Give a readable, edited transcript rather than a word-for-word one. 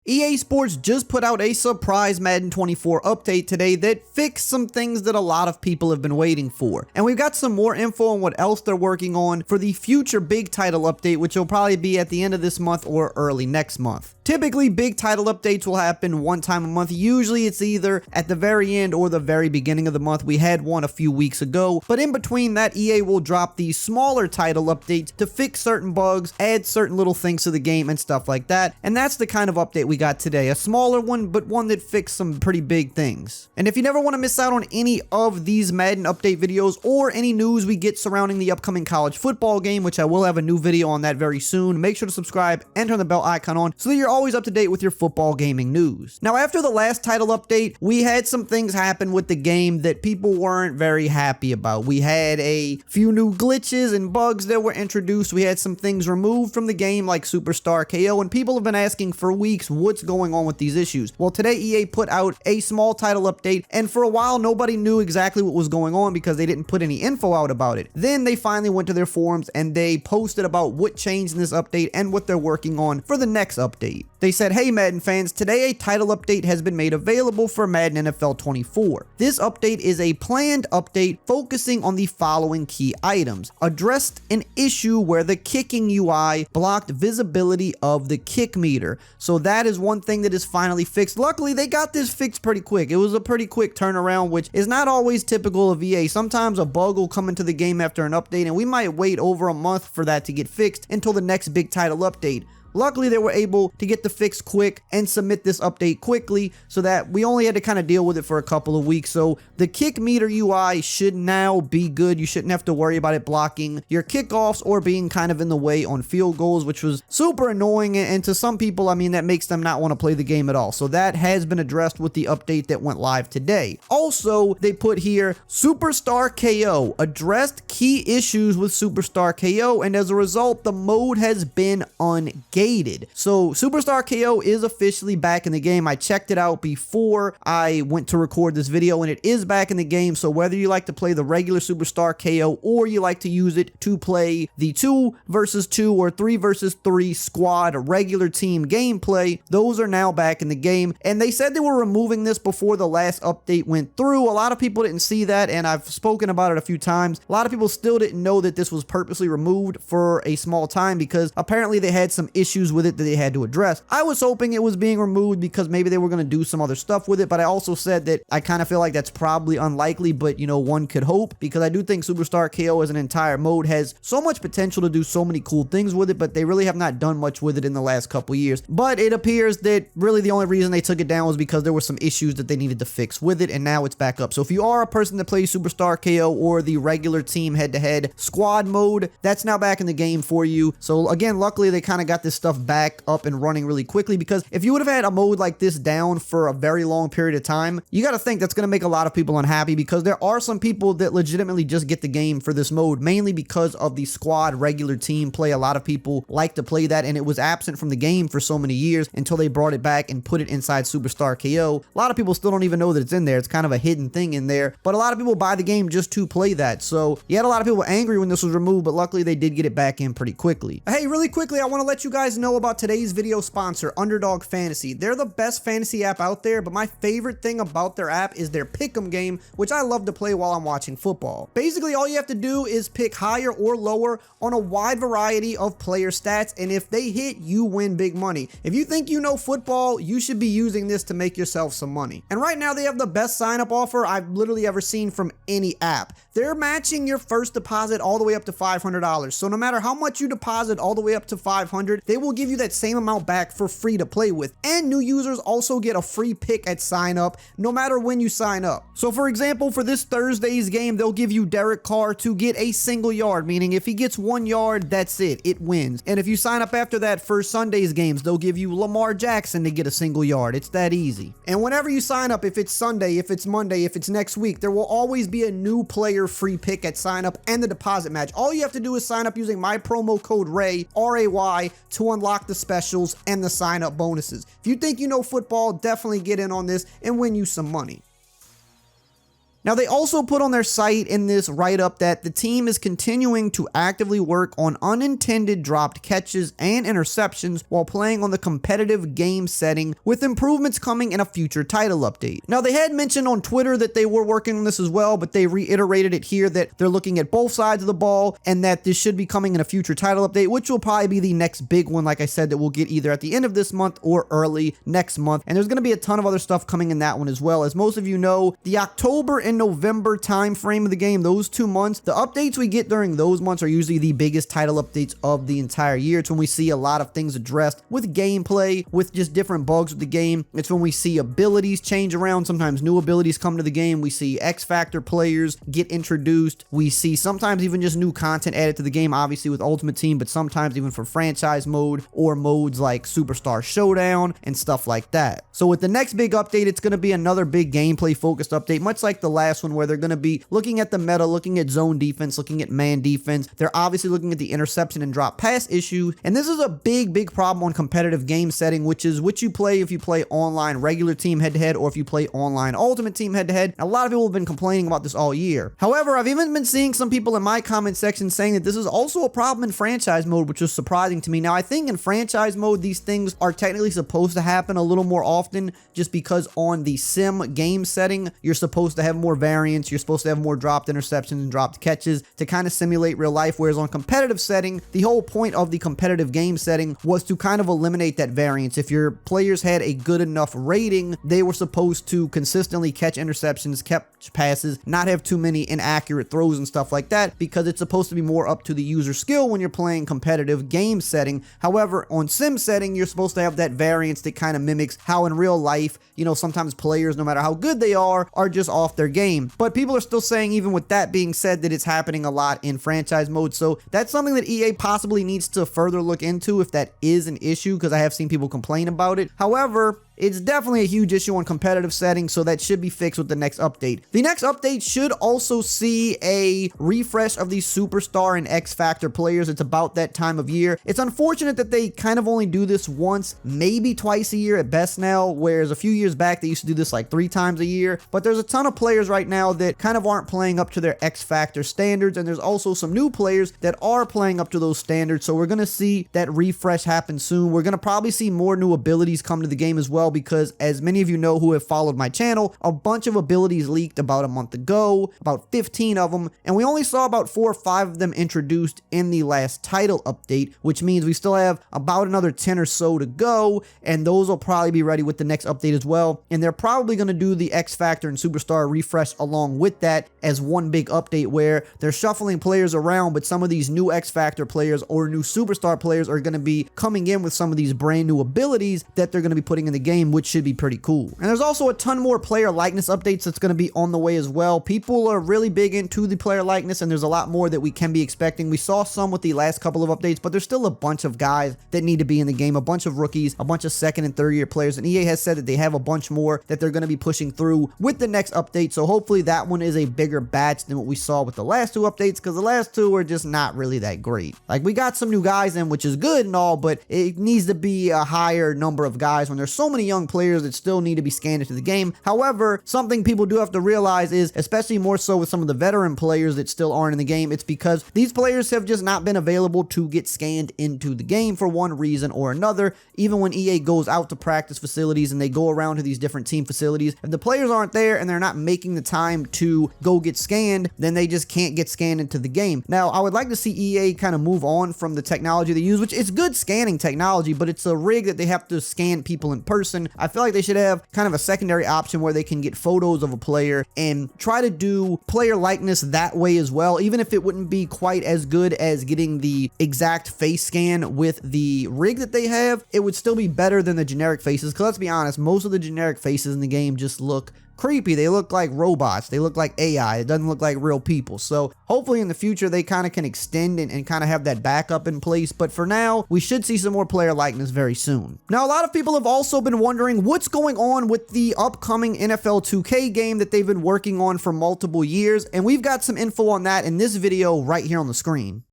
EA Sports just put out a surprise Madden 24 update today that fixed some things that a lot of people have been waiting for. And we've got some more info on what else they're working on for the future big title update, which will probably be at the end of this month or early next month. Typically, big title updates will happen one time a month. Usually it's either at the very end or the very beginning of the month. We had one a few weeks ago, but in between that, EA will drop these smaller title updates to fix certain bugs, add certain little things to the game and stuff like that. And that's the kind of update we got today. A smaller one, but one that fixed some pretty big things. And if you never want to miss out on any of these Madden update videos or any news we get surrounding the upcoming college football game, which I will have a new video on that very soon, make sure to subscribe and turn the bell icon on so that you're always up to date with your football gaming news. Now, after the last title update, we had some things happen with the game that people weren't very happy about. We had a few new glitches and bugs that were introduced. We had some things removed from the game like Superstar KO, and people have been asking for weeks what's going on with these issues. Well, today EA put out a small title update, and for a while nobody knew exactly what was going on because they didn't put any info out about it. Then they finally went to their forums and they posted about what changed in this update and what they're working on for the next update. They said, "Hey Madden fans, today a title update has been made available for Madden NFL 24. This update is a planned update focusing on the following key items. Addressed an issue where the kicking UI blocked visibility of the kick meter." So that is one thing that is finally fixed. Luckily, they got this fixed pretty quick. It was a pretty quick turnaround, which is not always typical of EA. Sometimes a bug will come into the game after an update, and we might wait over a month for that to get fixed until the next big title update. Luckily, they were able to get the fix quick and submit this update quickly so that we only had to kind of deal with it for a couple of weeks. So the kick meter UI should now be good. You shouldn't have to worry about it blocking your kickoffs or being kind of in the way on field goals, which was super annoying. And to some people, I mean, that makes them not want to play the game at all. So that has been addressed with the update that went live today. Also, they put here Superstar KO addressed key issues with Superstar KO, and as a result, the mode has been ungated. So Superstar KO is officially back in the game. I checked it out before I went to record this video, and it is back in the game. So whether you like to play the regular Superstar KO or you like to use it to play the 2 versus 2 or 3 versus 3 squad regular team gameplay, those are now back in the game. And they said they were removing this before the last update went through. A lot of people didn't see that, and I've spoken about it a few times. A lot of people still didn't know that this was purposely removed for a small time because apparently they had some issues with it that they had to address. I was hoping it was being removed because maybe they were going to do some other stuff with it, but I also said that I kind of feel like that's probably unlikely, but you know, one could hope, because I do think Superstar KO as an entire mode has so much potential to do so many cool things with it, but they really have not done much with it in the last couple years. But it appears that really the only reason they took it down was because there were some issues that they needed to fix with it, and now it's back up. So if you are a person that plays Superstar KO or the regular team head-to-head squad mode, that's now back in the game for you. So again, luckily they kind of got this stuff back up and running really quickly, because if you would have had a mode like this down for a very long period of time, you got to think that's going to make a lot of people unhappy, because there are some people that legitimately just get the game for this mode, mainly because of the squad regular team play. A lot of people like to play that, and it was absent from the game for so many years until they brought it back and put it inside Superstar KO. A lot of people still don't even know that it's in there. It's kind of a hidden thing in there, but a lot of people buy the game just to play that. So you had a lot of people angry when this was removed, but luckily they did get it back in pretty quickly. Hey, really quickly, I want to let you guys know about today's video sponsor, Underdog Fantasy. They're the best fantasy app out there, but my favorite thing about their app is their pick'em game, which I love to play while I'm watching football. Basically, all you have to do is pick higher or lower on a wide variety of player stats, and if they hit, you win big money. If you think you know football, you should be using this to make yourself some money. And right now, they have the best sign-up offer I've literally ever seen from any app. They're matching your first deposit all the way up to $500. So no matter how much you deposit all the way up to $500, they will give you that same amount back for free to play with. And new users also get a free pick at sign up, no matter when you sign up. So for example, for this Thursday's game, they'll give you Derek Carr to get a single yard, meaning if he gets 1 yard, that's it wins. And if you sign up after that for Sunday's games, they'll give you Lamar Jackson to get a single yard. It's that easy. And whenever you sign up, if it's Sunday, if it's Monday, if it's next week, there will always be a new player free pick at sign up and the deposit match. All you have to do is sign up using my promo code RAY, R-A-Y, to unlock the specials and the sign up bonuses. If you think you know football, definitely get in on this and win you some money. Now, they also put on their site in this write-up that the team is continuing to actively work on unintended dropped catches and interceptions while playing on the competitive game setting, with improvements coming in a future title update. Now, they had mentioned on Twitter that they were working on this as well, but they reiterated it here that they're looking at both sides of the ball and that this should be coming in a future title update, which will probably be the next big one, like I said, that we'll get either at the end of this month or early next month. And there's going to be a ton of other stuff coming in that one as well. As most of you know, the October and November time frame of the game, those 2 months, the updates we get during those months are usually the biggest title updates of the entire year. It's when we see a lot of things addressed with gameplay, with just different bugs with the game. It's when we see abilities change around. Sometimes new abilities come to the game. We see X Factor players get introduced. We see sometimes even just new content added to the game, obviously with Ultimate Team, but sometimes even for franchise mode or modes like Superstar Showdown and stuff like that. So with the next big update, it's going to be another big gameplay focused update, much like the last one, where they're going to be looking at the meta, looking at zone defense, looking at man defense. They're obviously looking at the interception and drop pass issue. And this is a big problem on competitive game setting, which is what you play if you play online regular team head-to-head or if you play online Ultimate Team head-to-head. A lot of people have been complaining about this all year. However, I've even been seeing some people in my comment section saying that this is also a problem in franchise mode, which is surprising to me. Now, I think in franchise mode, these things are technically supposed to happen a little more often, just because on the sim game setting, you're supposed to have more variance. You're supposed to have more dropped interceptions and dropped catches to kind of simulate real life. Whereas on competitive setting, the whole point of the competitive game setting was to kind of eliminate that variance. If your players had a good enough rating, they were supposed to consistently catch interceptions, catch passes, not have too many inaccurate throws and stuff like that, because it's supposed to be more up to the user skill when you're playing competitive game setting. However, on sim setting, you're supposed to have that variance that kind of mimics how in real life, you know, sometimes players, no matter how good they are just off their game. But people are still saying, even with that being said, that it's happening a lot in franchise mode. So that's something that EA possibly needs to further look into if that is an issue, because I have seen people complain about it. However, it's definitely a huge issue on competitive settings, so that should be fixed with the next update. The next update should also see a refresh of these Superstar and X Factor players. It's about that time of year. It's unfortunate that they kind of only do this once, maybe twice a year at best now, whereas a few years back they used to do this like 3 times a year. But there's a ton of players right now that kind of aren't playing up to their X Factor standards, and there's also some new players that are playing up to those standards. So we're going to see that refresh happen soon. We're going to probably see more new abilities come to the game as well, because as many of you know who have followed my channel, a bunch of abilities leaked about a month ago, about 15 of them, and we only saw about 4 or 5 of them introduced in the last title update, which means we still have about another 10 or so to go, and those will probably be ready with the next update as well. And they're probably going to do the X Factor and Superstar refresh along with that as one big update, where they're shuffling players around, but some of these new X Factor players or new Superstar players are going to be coming in with some of these brand new abilities that they're going to be putting in the game, which should be pretty cool. And there's also a ton more player likeness updates that's going to be on the way as well. People are really big into the player likeness, and there's a lot more that we can be expecting. We saw some with the last couple of updates, but there's still a bunch of guys that need to be in the game, a bunch of rookies, a bunch of second and third year players, and EA has said that they have a bunch more that they're going to be pushing through with the next update. So hopefully that one is a bigger batch than what we saw with the last 2 updates, because the last 2 were just not really that great. Like, we got some new guys in, which is good and all, but it needs to be a higher number of guys when there's so many young players that still need to be scanned into the game. However, something people do have to realize is, especially more so with some of the veteran players that still aren't in the game, it's because these players have just not been available to get scanned into the game for one reason or another. Even when EA goes out to practice facilities and they go around to these different team facilities, if the players aren't there and they're not making the time to go get scanned, then they just can't get scanned into the game. Now, I would like to see EA kind of move on from the technology they use, which is good scanning technology, but it's a rig that they have to scan people in person. I feel like they should have kind of a secondary option where they can get photos of a player and try to do player likeness that way as well, even if it wouldn't be quite as good as getting the exact face scan with the rig that they have. It would still be better than the generic faces, because let's be honest, most of the generic faces in the game just look creepy. They look like robots. They look like AI. It doesn't look like real people. So hopefully in the future they kind of can extend and kind of have that backup in place. But for now, we should see some more player likeness very soon. Now, a lot of people have also been wondering what's going on with the upcoming NFL 2K game that they've been working on for multiple years. And we've got some info on that in this video right here on the screen.